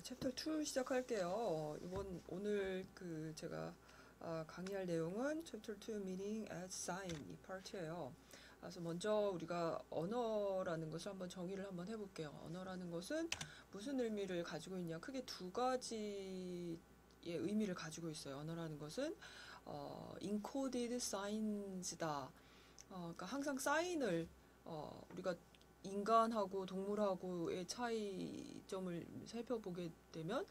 챕터 2 시작할게요. 오늘 제가 강의할 내용은 챕터 2 meaning as sign 이 파트예요. 그래서 먼저 우리가 언어라는 것을 한번 정의를 한번 해볼게요. 언어라는 것은 무슨 의미를 가지고 있냐? 크게 두 가지의 의미를 가지고 있어요. 언어라는 것은 encoded signs다. 그러니까 항상 사인을 우리가 인간하고 동물하고의 차이점을 살펴보게 되면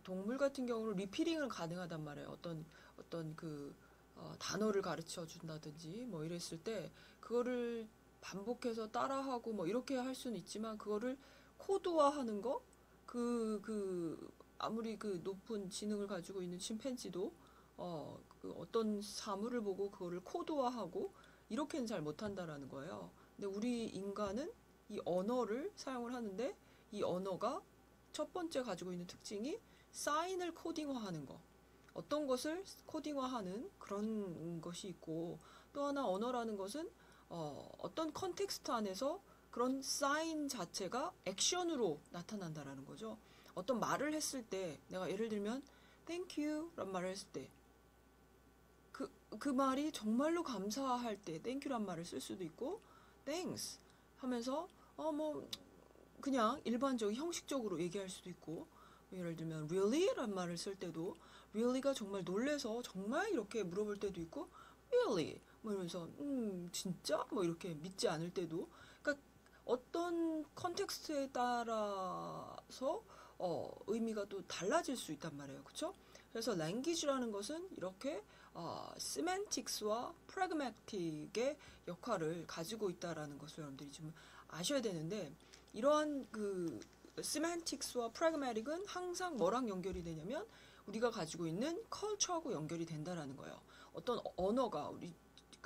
동물 같은 경우는 리피링은 가능하단 말이에요. 어떤 단어를 가르쳐 준다든지 뭐 이랬을 때 그거를 반복해서 따라하고 뭐 이렇게 할 수는 있지만 그거를 코드화하는 거 아무리 그 높은 지능을 가지고 있는 침팬지도 어떤 사물을 보고 그거를 코드화하고 이렇게는 잘 못한다라는 거예요. 근데 우리 인간은 이 언어를 사용을 하는데 이 언어가 첫 번째 가지고 있는 특징이 사인을 코딩화하는 거. 어떤 것을 코딩화하는 그런 것이 있고 또 하나 언어라는 것은 어떤 컨텍스트 안에서 그런 사인 자체가 액션으로 나타난다라는 거죠. 어떤 말을 했을 때 내가 예를 들면 thank you 란 말을 했을 때 그 말이 정말로 감사할 때 땡큐란 말을 쓸 수도 있고 thanks 하면서 뭐 그냥 일반적인 형식적으로 얘기할 수도 있고 예를 들면 really 란 말을 쓸 때도 really가 정말 놀래서 정말 이렇게 물어볼 때도 있고 really 뭐 이러면서 진짜 뭐 이렇게 믿지 않을 때도 그러니까 어떤 컨텍스트에 따라서 의미가 또 달라질 수 있단 말이에요. 그쵸? 그래서 language라는 것은 이렇게 semantics와 pragmatic의 역할을 가지고 있다라는 것을 여러분들이 좀 아셔야 되는데 이러한 semantics와 pragmatic은 항상 뭐랑 연결이 되냐면 우리가 가지고 있는 culture하고 연결이 된다라는 거예요. 어떤 언어가 우리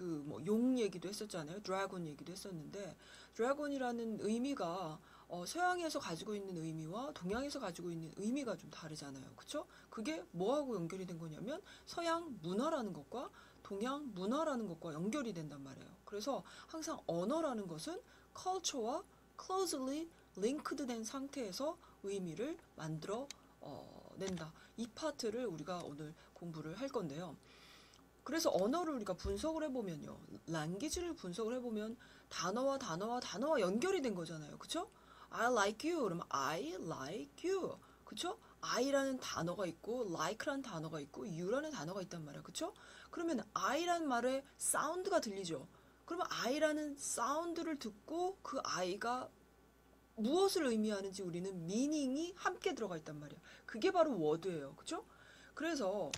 뭐 용 얘기도 했었잖아요. 드래곤 얘기도 했었는데 드래곤이라는 의미가 서양에서 가지고 있는 의미와 동양에서 가지고 있는 의미가 좀 다르잖아요. 그쵸? 그게 뭐하고 연결이 된 거냐면 서양 문화라는 것과 동양 문화라는 것과 연결이 된단 말이에요. 그래서 항상 언어라는 것은 culture와 closely linked 된 상태에서 의미를 만들어 낸다. 이 파트를 우리가 오늘 공부를 할 건데요. 그래서 언어를 우리가 분석을 해보면요. language를 분석을 해보면 단어와 연결이 된 거잖아요. 그쵸? I like you. 그러면 I like you. 그쵸? I라는 단어가 있고 like라는 단어가 있고 you라는 단어가 있단 말이야. 그쵸? 그러면 I라는 말에 사운드가 들리죠. 그러면 I라는 사운드를 듣고 그 I가 무엇을 의미하는지 우리는 meaning이 함께 들어가 있단 말이야. 그게 바로 word예요. 그쵸? 그래서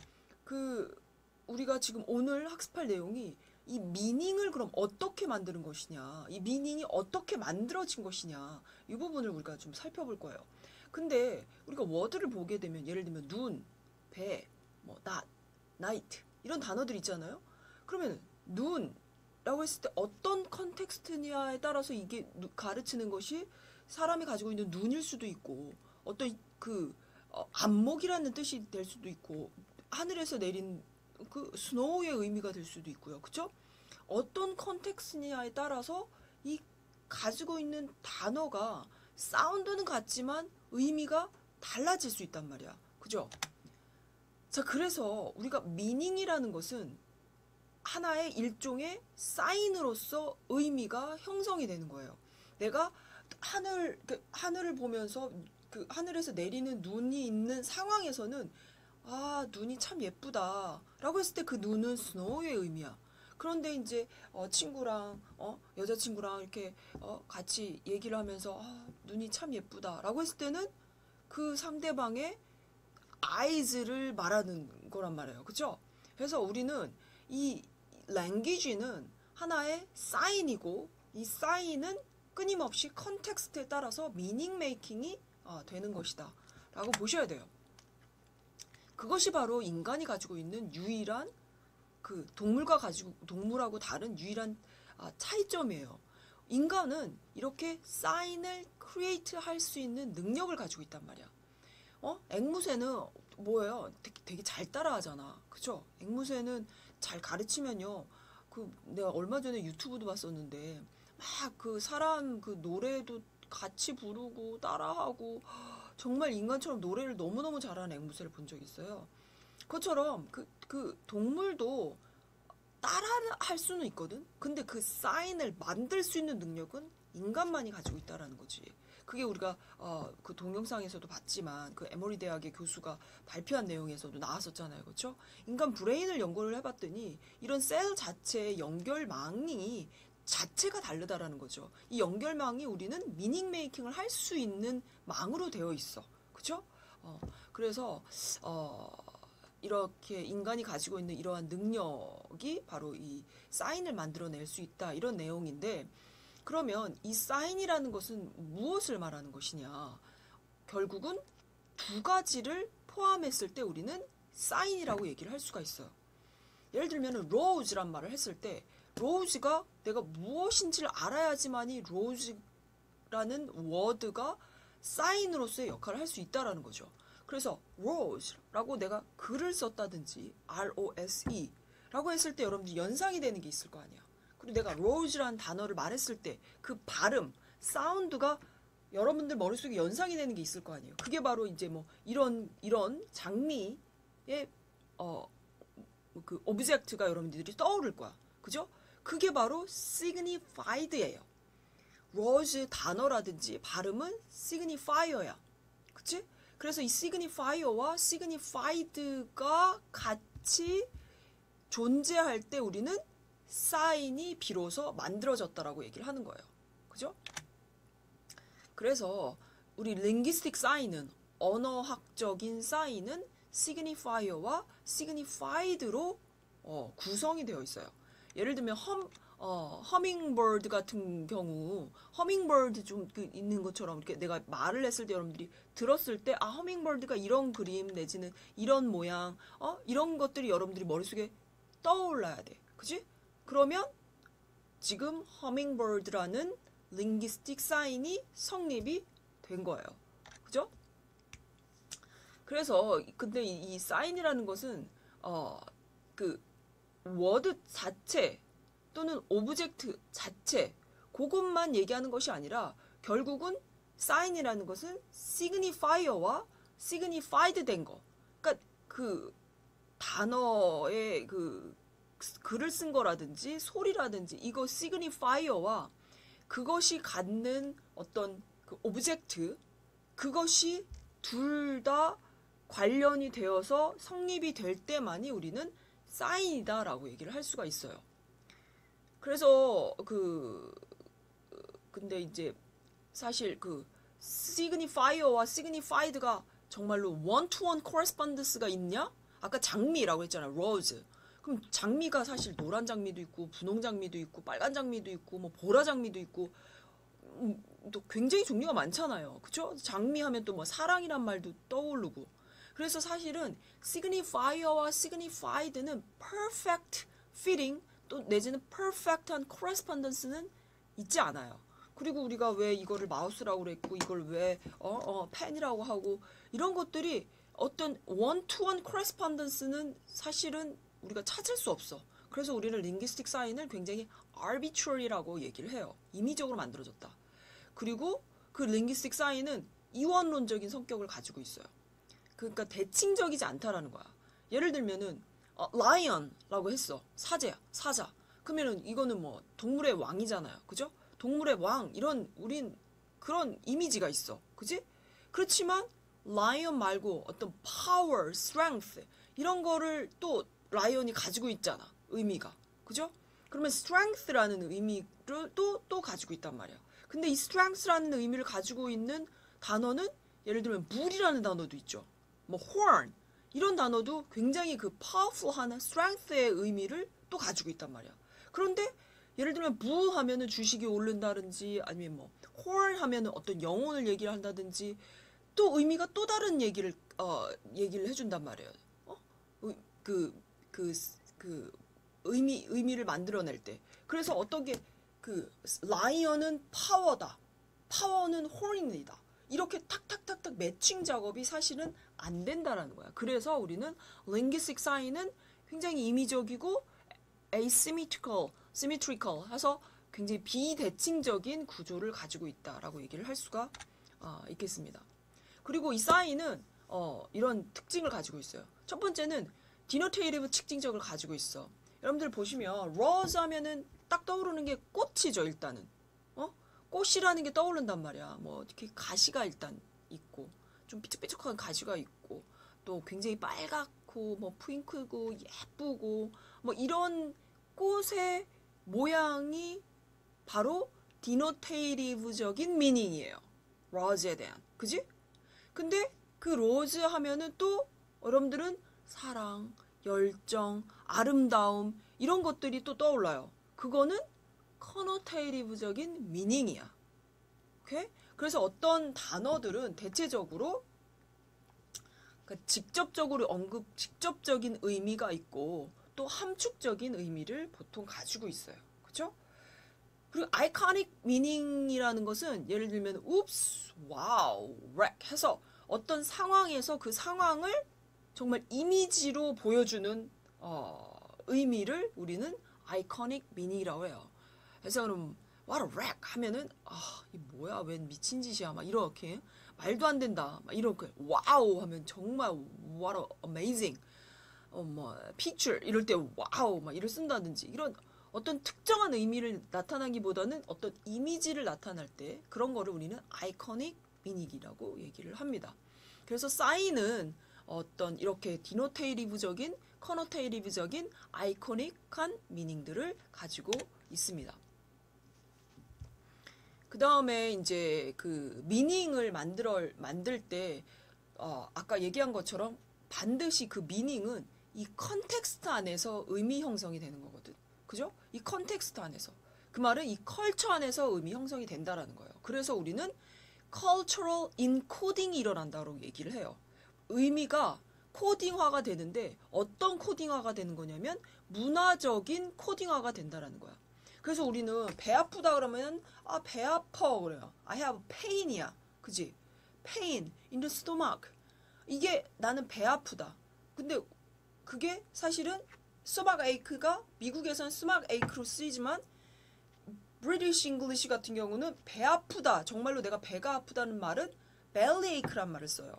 우리가 지금 오늘 학습할 내용이 이 미닝을 그럼 어떻게 만드는 것이냐, 이 미닝이 어떻게 만들어진 것이냐, 이 부분을 우리가 좀 살펴볼 거예요. 근데 우리가 워드를 보게 되면 예를 들면 눈, 배, 뭐 낮, night 이런 단어들 있잖아요. 그러면 눈라고 했을 때 어떤 컨텍스트냐에 따라서 이게 가르치는 것이 사람이 가지고 있는 눈일 수도 있고 어떤 안목이라는 뜻이 될 수도 있고 하늘에서 내린 스노우의 의미가 될 수도 있고요. 그쵸? 어떤 컨텍스냐에 따라서 이 가지고 있는 단어가 사운드는 같지만 의미가 달라질 수 있단 말이야. 그죠? 자, 그래서 우리가 미닝이라는 것은 하나의 일종의 사인으로서 의미가 형성이 되는 거예요. 내가 하늘을 보면서 하늘에서 내리는 눈이 있는 상황에서는 눈이 참 예쁘다. 라고 했을 때 그 눈은 스노우의 의미야. 그런데 이제, 친구랑, 여자친구랑 이렇게, 같이 얘기를 하면서, 눈이 참 예쁘다. 라고 했을 때는 그 상대방의 eyes를 말하는 거란 말이에요. 그쵸? 그래서 우리는 이 language는 하나의 사인이고, 이 사인은 끊임없이 컨텍스트에 따라서 미닝 메이킹이 되는 것이다. 라고 보셔야 돼요. 그것이 바로 인간이 가지고 있는 유일한 동물하고 다른 유일한 차이점이에요. 인간은 이렇게 사인을 크리에이트 할 수 있는 능력을 가지고 있단 말이야. 앵무새는 뭐예요? 되게 잘 따라하잖아. 그쵸? 앵무새는 잘 가르치면요. 내가 얼마 전에 유튜브도 봤었는데, 막 사람 노래도 같이 부르고 따라하고 정말 인간처럼 노래를 너무너무 잘하는 앵무새를 본 적이 있어요. 그것처럼 그 동물도 따라할 수는 있거든. 근데 그 사인을 만들 수 있는 능력은 인간만이 가지고 있다라는 거지. 그게 우리가 그 동영상에서도 봤지만 그 에머리 대학의 교수가 발표한 내용에서도 나왔었잖아요. 그렇죠? 인간 브레인을 연구를 해봤더니 이런 셀 자체의 연결망이 자체가 다르다라는 거죠. 이 연결망이 우리는 미닝 메이킹을 할 수 있는 망으로 되어 있어. 그렇죠? 그래서 이렇게 인간이 가지고 있는 이러한 능력이 바로 이 사인을 만들어낼 수 있다. 이런 내용인데 그러면 이 사인이라는 것은 무엇을 말하는 것이냐? 결국은 두 가지를 포함했을 때 우리는 사인이라고 얘기를 할 수가 있어요. 예를 들면 로즈란 말을 했을 때 로즈가 내가 무엇인지를 알아야지만이 로즈라는 워드가 사인으로서의 역할을 할 수 있다라는 거죠. 그래서 rose라고 내가 글을 썼다든지 R-O-S-E 라고 했을 때 여러분들 연상이 되는 게 있을 거 아니야. 그리고 내가 rose라는 단어를 말했을 때 그 발음, 사운드가 여러분들 머릿속에 연상이 되는 게 있을 거 아니에요. 그게 바로 이제 뭐 이런 장미의 그 오브젝트가 여러분들이 떠오를 거야. 그죠? 그게 바로 signified예요. rose 단어라든지 발음은 signifier야. 그치? 그래서 이 signifier와 signified가 같이 존재할 때 우리는 사인이 비로소 만들어졌다라고 얘기를 하는 거예요. 그죠? 그래서 우리 linguistic 사인은 언어학적인 사인은 signifier와 signified로 구성이 되어 있어요. 예를 들면 허밍버드 같은 경우 허밍버드 좀 있는 것처럼 이렇게 내가 말을 했을 때 여러분들이 들었을 때 아 허밍버드가 이런 그림 내지는 이런 모양 이런 것들이 여러분들이 머릿속에 떠올라야 돼. 그지? 그러면 지금 허밍버드라는 linguistic 사인이 성립이 된 거예요. 그죠? 그래서 근데 이 사인이라는 것은 그 워드 자체 또는 오브젝트 자체 그것만 얘기하는 것이 아니라 결국은 사인이라는 것은 signifier와 signified 된 거. 그러니까 그 단어의 그 글을 쓴 거라든지 소리라든지 이거 signifier와 그것이 갖는 어떤 그 오브젝트 그것이 둘 다 관련이 되어서 성립이 될 때만이 우리는 사인이다라고 얘기를 할 수가 있어요. 그래서 근데 이제 사실 그 signifier와 signified가 정말로 one-to-one correspondence가 있냐? 아까 장미라고 했잖아요. rose. 그럼 장미가 사실 노란 장미도 있고 분홍 장미도 있고 빨간 장미도 있고 뭐 보라 장미도 있고 또 굉장히 종류가 많잖아요. 그쵸? 장미 하면 또 뭐 사랑이란 말도 떠오르고. 그래서 사실은 signifier와 signified는 perfect fitting 또 내지는 perfect한 correspondence는 있지 않아요. 그리고 우리가 왜 이거를 마우스라고 그랬고 이걸 왜 펜이라고 하고 이런 것들이 어떤 one-to-one correspondence는 사실은 우리가 찾을 수 없어. 그래서 우리는 linguistic 사인을 굉장히 arbitrary라고 얘기를 해요. 임의적으로 만들어졌다. 그리고 그 linguistic 사인은 이원론적인 성격을 가지고 있어요. 그러니까 대칭적이지 않다라는 거야. 예를 들면은 lion라고 했어. 사자. 그러면은 이거는 뭐 동물의 왕이잖아요. 그죠? 동물의 왕 우린 그런 이미지가 있어. 그지? 그렇지만 lion 말고 어떤 power, strength 이런 거를 또 라이언이 가지고 있잖아. 의미가. 그죠? 그러면 strength라는 의미를 또 가지고 있단 말이야. 근데 이 strength라는 의미를 가지고 있는 단어는 예를 들면 물이라는 단어도 있죠. 뭐 horn 이런 단어도 굉장히 그 powerful한 strength의 의미를 또 가지고 있단 말이야. 그런데 예를 들면 무 하면은 주식이 오른다든지 아니면 뭐 horn 하면은 어떤 영혼을 얘기를 한다든지 또 의미가 또 다른 얘기를 해준단 말이에요. 의미를 만들어낼 때. 그래서 어떻게 라이언은 파워다. 파워는 horn이다. 이렇게 탁탁탁탁 매칭 작업이 사실은 안 된다라는 거야. 그래서 우리는 linguistic 사인은 굉장히 임의적이고 asymmetrical 해서 굉장히 비대칭적인 구조를 가지고 있다라고 얘기를 할 수가 있겠습니다. 그리고 이 사인은 이런 특징을 가지고 있어요. 첫 번째는 디노테이티브 특징적을 가지고 있어. 여러분들 보시면 rose 하면은 딱 떠오르는 게 꽃이죠. 일단은 꽃이라는 게 떠오른단 말이야. 뭐 이렇게 가시가 일단 있고 좀 삐죽삐죽한 가시가 있고 또 굉장히 빨갛고 뭐 핑크고 예쁘고 뭐 이런 꽃의 모양이 바로 디노테이티브적인 미닝이에요. 로즈에 대한. 그지? 근데 그 로즈 하면은 또 여러분들은 사랑, 열정, 아름다움 이런 것들이 또 떠올라요. 그거는 커노테이티브적인 미닝이야. 오케이? 그래서 어떤 단어들은 대체적으로 그러니까 직접적인 의미가 있고 또 함축적인 의미를 보통 가지고 있어요. 그렇죠? 그리고 아이코닉 미닝이라는 것은 예를 들면 웁스, 와우, 렉 해서 어떤 상황에서 그 상황을 정말 이미지로 보여주는 의미를 우리는 아이코닉 미닝이라고 해요. 그래서 그럼 what a wreck 하면은 이 뭐야 웬 미친 짓이야 막 이렇게 말도 안 된다 막 이렇게 와우 하면 정말 what a amazing 뭐 picture 이럴 때 와우 막 이를 쓴다든지 이런 어떤 특정한 의미를 나타나기보다는 어떤 이미지를 나타날 때 그런 거를 우리는 아이코닉 미닝이라고 얘기를 합니다. 그래서 사인은 어떤 이렇게 디노테이티브적인 커노테이티브적인 아이코닉한 미닝들을 가지고 있습니다. 그 다음에 이제 그 미닝을 만들 때 아까 얘기한 것처럼 반드시 그 미닝은 이 컨텍스트 안에서 의미 형성이 되는 거거든. 그죠? 이 컨텍스트 안에서. 그 말은 이 컬처 안에서 의미 형성이 된다라는 거예요. 그래서 우리는 cultural encoding이 일어난다고 얘기를 해요. 의미가 코딩화가 되는데 어떤 코딩화가 되는 거냐면 문화적인 코딩화가 된다라는 거야. 그래서 우리는 배 아프다 그러면 배 아파 그래요. I have pain이야. 그지? pain in the stomach. 이게 나는 배 아프다. 근데 그게 사실은 stomach ache가 미국에서는 stomach ache로 쓰이지만 British English 같은 경우는 배 아프다. 정말로 내가 배가 아프다는 말은 belly ache란 말을 써요.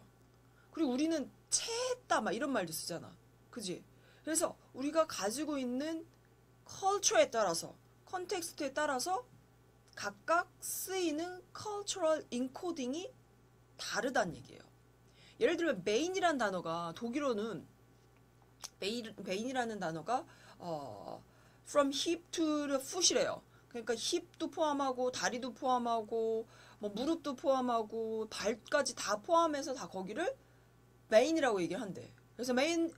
그리고 우리는 체했다 막 이런 말도 쓰잖아. 그지? 그래서 우리가 가지고 있는 컬처에 따라서 컨텍스트에 따라서 각각 쓰이는 cultural encoding이 다르다는 얘기예요. 예를 들면 메인이라는 단어가 독일어는 메인이라는 단어가 from hip to the foot이래요. 그러니까 힙도 포함하고 다리도 포함하고 뭐 무릎도 포함하고 발까지 다 포함해서 다 거기를 메인이라고 얘기를 한대. 그래서 메인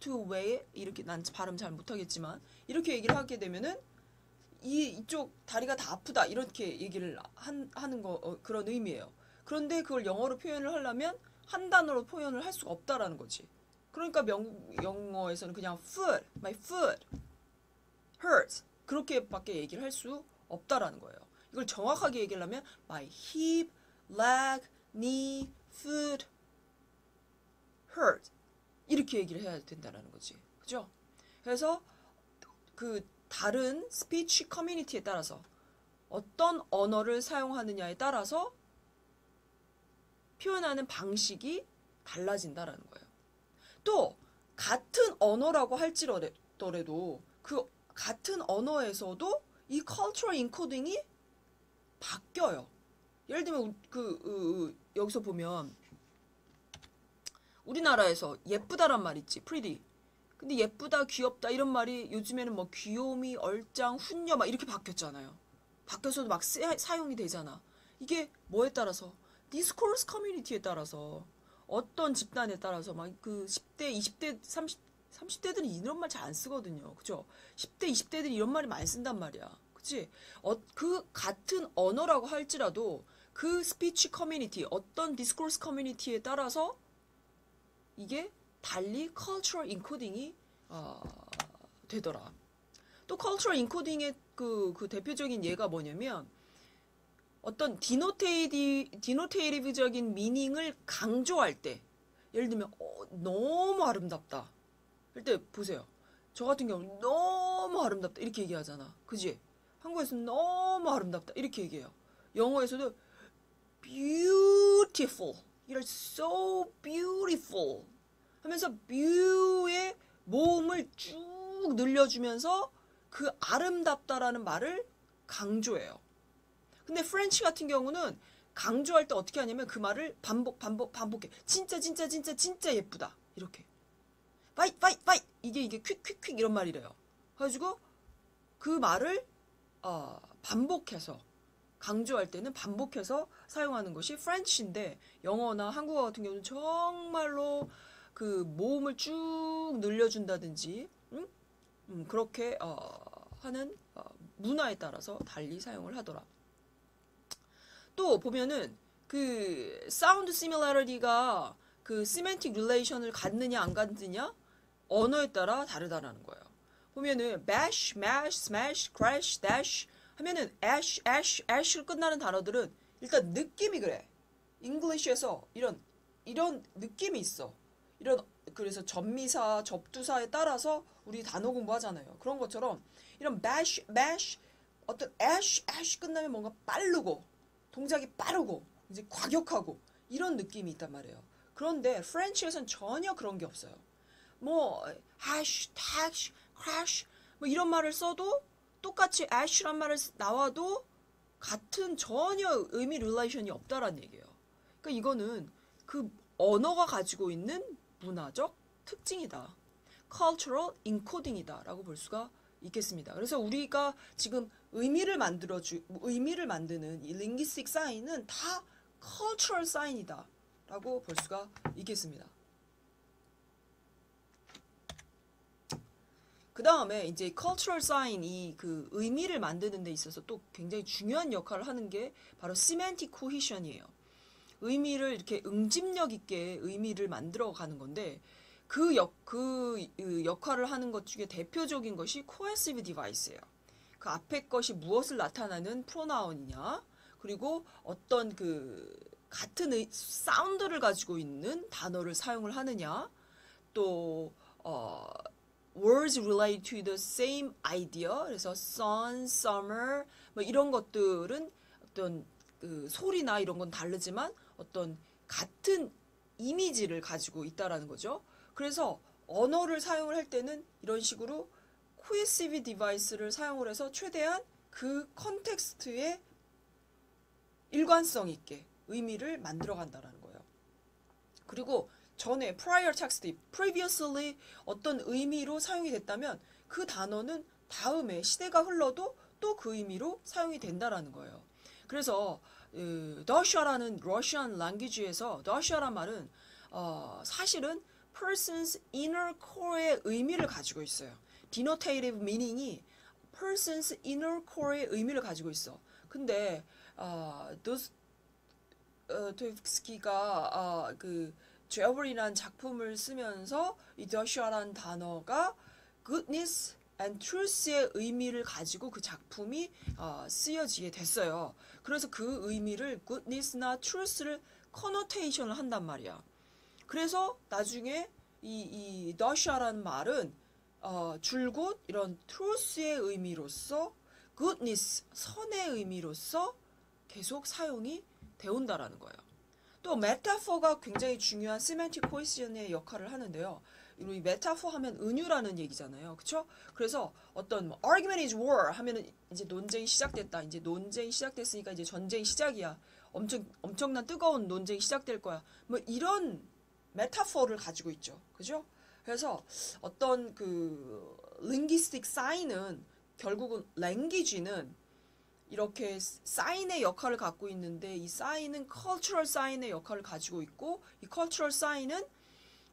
to way 이렇게 난 발음 잘 못하겠지만 이렇게 얘기를 하게 되면은 이쪽 다리가 다 아프다 이렇게 얘기를 하는 거 그런 의미예요. 그런데 그걸 영어로 표현을 하려면 한 단어로 표현을 할 수가 없다라는 거지. 그러니까 영어에서는 그냥 foot, my foot hurts 그렇게밖에 얘기를 할 수 없다라는 거예요. 이걸 정확하게 얘기하려면 my hip, leg, knee, foot hurt 이렇게 얘기를 해야 된다라는 거지. 그죠? 그래서 그 다른 스피치 커뮤니티에 따라서 어떤 언어를 사용하느냐에 따라서 표현하는 방식이 달라진다라는 거예요. 또 같은 언어라고 할지라도 그 같은 언어에서도 이 cultural encoding이 바뀌어요. 예를 들면 여기서 보면 우리나라에서 예쁘다란 말 있지, pretty. 근데 예쁘다, 귀엽다 이런 말이 요즘에는 뭐 귀요미, 얼짱, 훈녀 막 이렇게 바뀌었잖아요. 바뀌어서도 막 사용이 되잖아. 이게 뭐에 따라서? 디스코스 커뮤니티에 따라서 어떤 집단에 따라서 막 그 10대, 20대, 30대들은 이런 말 잘 안 쓰거든요. 그죠? 10대, 20대들이 이런 말이 많이 쓴단 말이야. 그치? 그 같은 언어라고 할지라도 그 스피치 커뮤니티, 어떤 디스코스 커뮤니티에 따라서 이게 달리 cultural encoding이 되더라. 또 cultural encoding의 그 대표적인 예가 뭐냐면 어떤 디노테이티브적인 미닝을 강조할 때 예를 들면 너무 아름답다. 그럴 때 보세요. 저 같은 경우 너무 아름답다 이렇게 얘기하잖아. 그지? 한국에서는 너무 아름답다. 이렇게 얘기해요. 영어에서도 beautiful. You're so beautiful. 하면서 beau의 모음을 쭉 늘려주면서 그 아름답다라는 말을 강조해요. 근데 프렌치 같은 경우는 강조할 때 어떻게 하냐면 그 말을 반복해. 진짜 예쁘다. 이렇게. fight. 이게 퀵 이런 말이래요. 그래가지고 그 말을 반복해서 강조할 때는 반복해서 사용하는 것이 프렌치인데 영어나 한국어 같은 경우는 정말로 그 모음을 쭉 늘려준다든지 그렇게 하는 문화에 따라서 달리 사용을 하더라. 또 보면은 그 사운드 시밀러리티가 그 시멘틱 릴레이션을 갖느냐 안 갖느냐 언어에 따라 다르다라는 거예요. 보면은 bash, mash, smash, crash, dash 하면은 ash로 끝나는 단어들은 일단 느낌이 그래. 잉글리시에서 이런 느낌이 있어. 그래서 접미사, 접두사에 따라서 우리 단어 공부하잖아요. 그런 것처럼 이런 bash, mash, 어떤 ash 끝나면 뭔가 빠르고 동작이 빠르고 이제 과격하고 이런 느낌이 있단 말이에요. 그런데 프렌치에서는 전혀 그런 게 없어요. 뭐 hash, tash, crash 뭐 이런 말을 써도 똑같이 ash란 말을 나와도 같은 전혀 의미 릴레이션이 없다라는 얘기예요. 그러니까 이거는 그 언어가 가지고 있는 문화적 특징이다. cultural encoding이다 라고 볼 수가 있겠습니다. 그래서 우리가 지금 의미를 만드는 이 linguistic sign은 다 cultural sign이다 라고 볼 수가 있겠습니다. 그 다음에 이제 cultural sign이 그 의미를 만드는 데 있어서 또 굉장히 중요한 역할을 하는 게 바로 semantic cohesion이에요. 의미를 이렇게 응집력 있게 의미를 만들어 가는 건데 그 역할을 하는 것 중에 대표적인 것이 cohesive device예요. 그 앞에 것이 무엇을 나타내는 프로나운이냐, 그리고 어떤 그 같은 사운드를 가지고 있는 단어를 사용을 하느냐, 또 words related to the same idea. 그래서 sun, summer 뭐 이런 것들은 어떤 그 소리나 이런 건 다르지만 어떤 같은 이미지를 가지고 있다라는 거죠. 그래서 언어를 사용을 할 때는 이런 식으로 cohesive device를 사용을 해서 최대한 그 컨텍스트에 일관성 있게 의미를 만들어 간다라는 거예요. 그리고 전에 prior text, previously 어떤 의미로 사용이 됐다면 그 단어는 다음에 시대가 흘러도 또 그 의미로 사용이 된다라는 거예요. 그래서 Russia라는 러시안 랭귀지에서 Russia란 말은 사실은 person's inner core의 의미를 가지고 있어요. denotative meaning이 person's inner core의 의미를 가지고 있어. 근데 도스토옙스키가 그 죄벌이라는 작품을 쓰면서 이 더샤라는 단어가 goodness and truth의 의미를 가지고 그 작품이 쓰여지게 됐어요. 그래서 그 의미를 goodness나 truth를 connotation을 한단 말이야. 그래서 나중에 이 더샤라는 말은 줄곧 이런 truth의 의미로서 goodness, 선의 의미로서 계속 사용이 되온다라는 거예요. 또 메타포가 굉장히 중요한 semantic cohesion의 역할을 하는데요. 이 메타포 하면 은유라는 얘기잖아요. 그쵸? 그래서 어떤 뭐 argument is war 하면은 이제 논쟁이 시작됐다. 이제 논쟁이 시작됐으니까 이제 전쟁이 시작이야. 엄청난 뜨거운 논쟁이 시작될 거야. 뭐 이런 메타포를 가지고 있죠. 그죠? 그래서 어떤 그 linguistic sign은 결국은 language는 이렇게 사인의 역할을 갖고 있는데 이 사인은 cultural sign의 역할을 가지고 있고 이 cultural sign은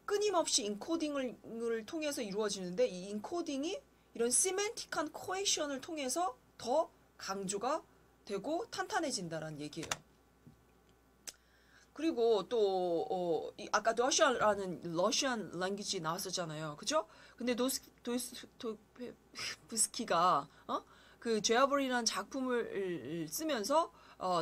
끊임없이 인코딩을 통해서 이루어지는데 이 인코딩이 이런 semantic한 cohesion을 통해서 더 강조가 되고 탄탄해진다라는 얘기예요. 그리고 또 아까 러시아라는 러시안 랭귀지 나왔었잖아요. 그죠? 근데 도스토옙스키가 그 죄아벌이라는 작품을 쓰면서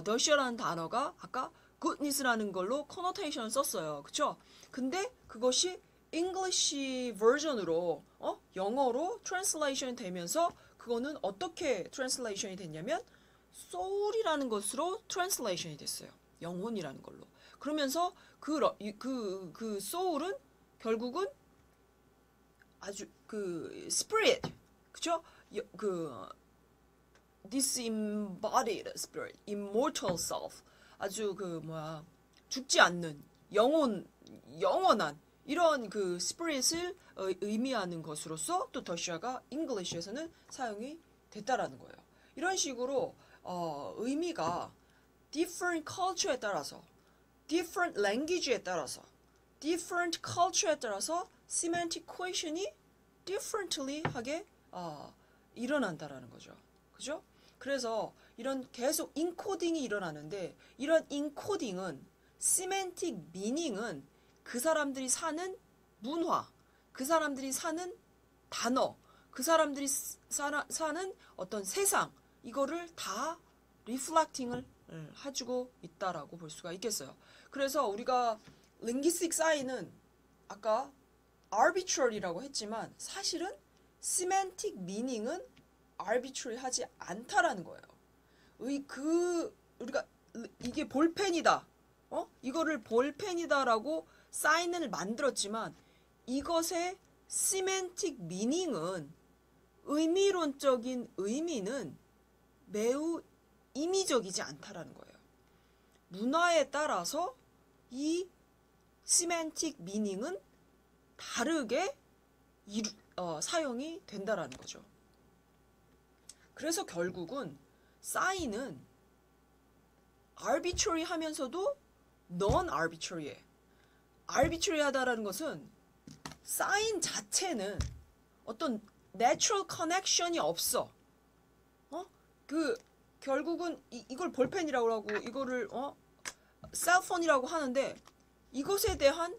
러시아라는 단어가 아까 goodness라는 걸로 connotation을 썼어요. 그쵸? 근데 그것이 English 버전으로 영어로 translation 되면서 그거는 어떻게 트랜슬레이션이 됐냐면 soul이라는 것으로 트랜슬레이션이 됐어요. 영혼이라는 걸로. 그러면서 그 soul은 결국은 아주 그 spirit, 그죠? 그 disembodied spirit, immortal self, 아주 그 뭐야 죽지 않는 영원한 이런 그 spirit을 의미하는 것으로서 또 더시아가 잉글리시에서는 사용이 됐다라는 거예요. 이런 식으로 의미가 different culture에 따라서, different language에 따라서, different culture에 따라서 semantic cohesion이 differently 하게 일어난다라는 거죠. 그죠? 그래서 이런 계속 인코딩이 일어나는데 이런 인코딩은 semantic meaning은 그 사람들이 사는 문화, 그 사람들이 사는 단어, 그 사람들이 사는 어떤 세상 이거를 다 리플렉팅을 해주고 있다라고 볼 수가 있겠어요. 그래서 우리가 linguistic sign은 아까 arbitrary라고 했지만 사실은 semantic meaning은 arbitrary하지 않다라는 거예요. 우리가 이게 볼펜이다, 이거를 볼펜이다라고 사인을 만들었지만 이것의 semantic meaning은 의미론적인 의미는 매우 임의적이지 않다라는 거예요. 문화에 따라서 이 semantic meaning은 다르게 사용이 된다라는 거죠. 그래서 결국은 사인은 arbitrary 하면서도 non-arbitrary해. arbitrary하다라는 것은 사인 자체는 어떤 natural connection이 없어. 결국은 이걸 볼펜이라고 하고 이거를 셀폰이라고 하는데 이것에 대한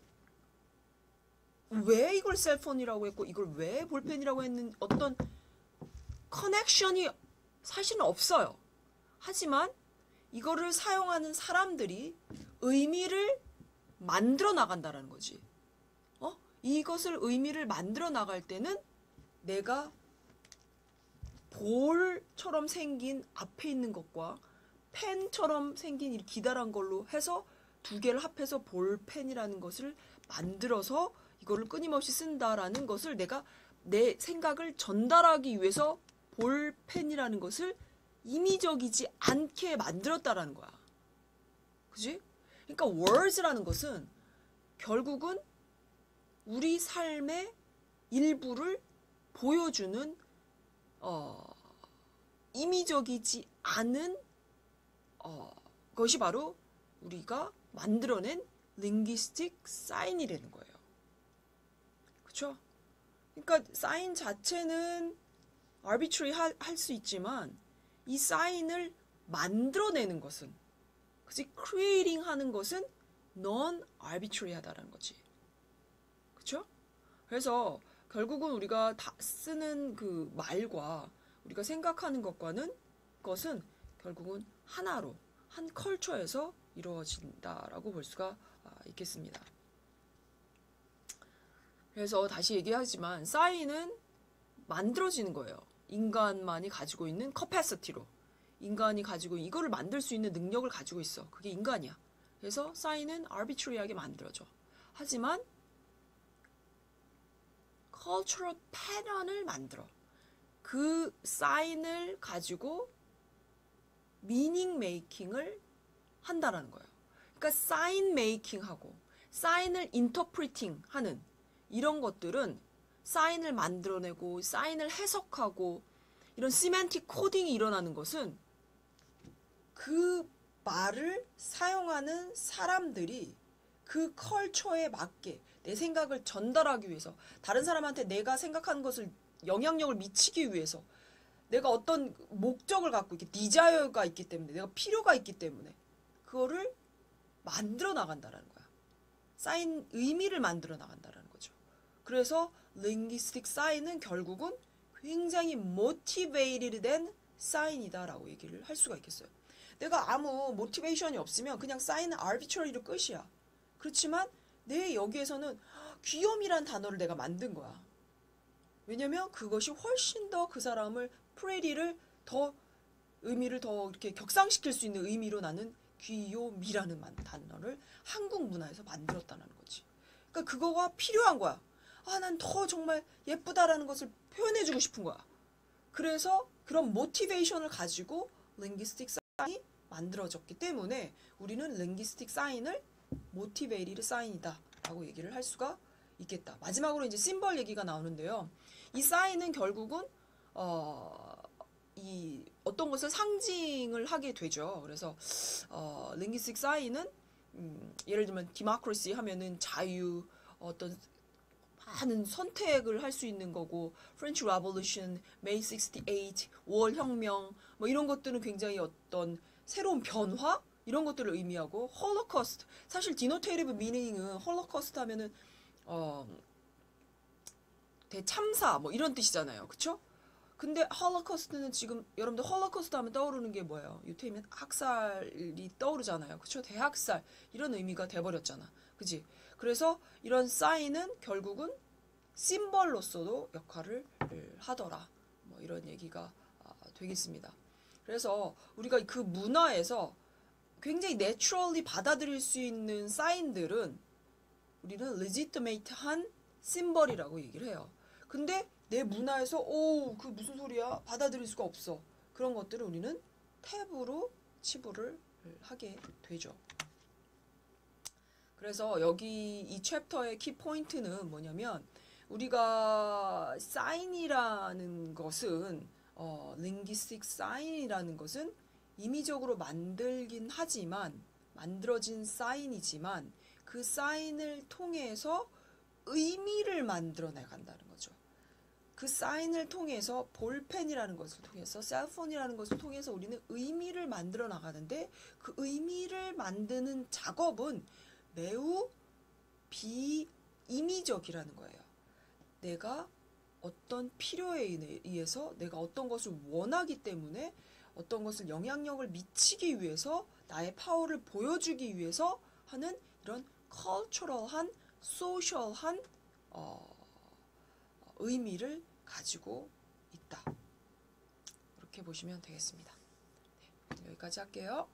왜 이걸 셀폰이라고 했고 이걸 왜 볼펜이라고 했는 어떤 커넥션이 사실은 없어요. 하지만 이거를 사용하는 사람들이 의미를 만들어 나간다라는 거지. 이것을 의미를 만들어 나갈 때는 내가 볼처럼 생긴 앞에 있는 것과 펜처럼 생긴 이 기다란 걸로 해서 두 개를 합해서 볼펜이라는 것을 만들어서 이거를 끊임없이 쓴다라는 것을 내가 내 생각을 전달하기 위해서 볼펜이라는 것을 임의적이지 않게 만들었다라는 거야. 그지? 그러니까 words라는 것은 결국은 우리 삶의 일부를 보여주는 임의적이지 않은 것이 바로 우리가 만들어낸 linguistic sign이라는 거예요. 그렇죠? 그러니까 사인 자체는 arbitrary 할 수 있지만 이 사인을 만들어내는 것은, 그치? creating 하는 것은 non-arbitrary 하다라는 거지. 그쵸? 그래서 결국은 우리가 다 쓰는 그 말과 우리가 생각하는 것은 결국은 하나로, 한 컬처에서 이루어진다라고 볼 수가 있겠습니다. 그래서 다시 얘기하지만 사인은 만들어지는 거예요. 인간만이 가지고 있는 커패시티로. 인간이 가지고 이거를 만들 수 있는 능력을 가지고 있어. 그게 인간이야. 그래서 사인은 arbitrary하게 만들어져. 하지만 cultural pattern을 만들어. 그 사인을 가지고 meaning making을 한다라는 거예요. 그러니까 사인 메이킹하고 사인을 인터프리팅 하는 이런 것들은 사인을 만들어내고 사인을 해석하고 이런 시멘틱 코딩이 일어나는 것은 그 말을 사용하는 사람들이 그 컬처에 맞게 내 생각을 전달하기 위해서 다른 사람한테 내가 생각하는 것을 영향력을 미치기 위해서 내가 어떤 목적을 갖고 이렇게 디자이어가 있기 때문에 내가 필요가 있기 때문에 그거를 만들어 나간다라는 거야. 사인 의미를 만들어 나간다라는 거죠. 그래서 linguistic sign은 결국은 굉장히 motivated 된 sign이다라고 얘기를 할 수가 있겠어요. 내가 아무 모티베이션이 없으면 그냥 사인은 arbitrary로 끝이야. 그렇지만 내 여기에서는 귀염이란 단어를 내가 만든 거야. 왜냐면 그것이 훨씬 더 그 사람을 pretty를 더 의미를 더 이렇게 격상시킬 수 있는 의미로 나는 귀요미라는 단어를 한국 문화에서 만들었다는 거지. 그러니까 그거가 필요한 거야. 아, 난 더 정말 예쁘다라는 것을 표현해주고 싶은 거야. 그래서 그런 모티베이션을 가지고 링귀스틱 사인이 만들어졌기 때문에 우리는 링귀스틱 사인을 모티베이티드 사인이다 라고 얘기를 할 수가 있겠다. 마지막으로 이제 심벌 얘기가 나오는데요. 이 사인은 결국은 이 어떤 것을 상징을 하게 되죠. 그래서 링귀스틱 사인은 예를 들면 디모크라시 하면은 자유, 어떤 많은 선택을 할 수 있는 거고, 프렌치 레볼루션, 메이 68, 5월 혁명 뭐 이런 것들은 굉장히 어떤 새로운 변화 이런 것들을 의미하고, 홀로코스트, 사실 디노테이티브 미닝은 홀로코스트 하면은 대참사 뭐 이런 뜻이잖아요. 그쵸? 근데 홀로코스트는 지금 여러분들 홀로코스트 하면 떠오르는 게 뭐예요? 유태인은 학살이 떠오르잖아요. 그쵸? 대학살 이런 의미가 돼버렸잖아. 그지? 그래서 이런 사인은 결국은 심벌로서도 역할을 하더라. 뭐 이런 얘기가 되겠습니다. 그래서 우리가 그 문화에서 굉장히 내추럴리 받아들일 수 있는 사인들은 우리는 legitimate한 심벌이라고 얘기를 해요. 근데 내 문화에서 그 무슨 소리야? 받아들일 수가 없어. 그런 것들을 우리는 탭으로 치부를 하게 되죠. 그래서 여기 이 챕터의 키 포인트는 뭐냐면, 우리가 사인이라는 것은 링귀스틱 사인이라는 것은 임의적으로 만들어진 사인이지만 그 사인을 통해서 의미를 만들어 나간다는 거죠. 그 사인을 통해서 볼펜이라는 것을 통해서 셀폰이라는 것을 통해서 우리는 의미를 만들어 나가는데, 그 의미를 만드는 작업은 매우 비임의적이라는 거예요. 내가 어떤 필요에 의해서 내가 어떤 것을 원하기 때문에 어떤 것을 영향력을 미치기 위해서 나의 파워를 보여주기 위해서 하는 이런 cultural한, social한 의미를 가지고 있다. 그렇게 보시면 되겠습니다. 네, 여기까지 할게요.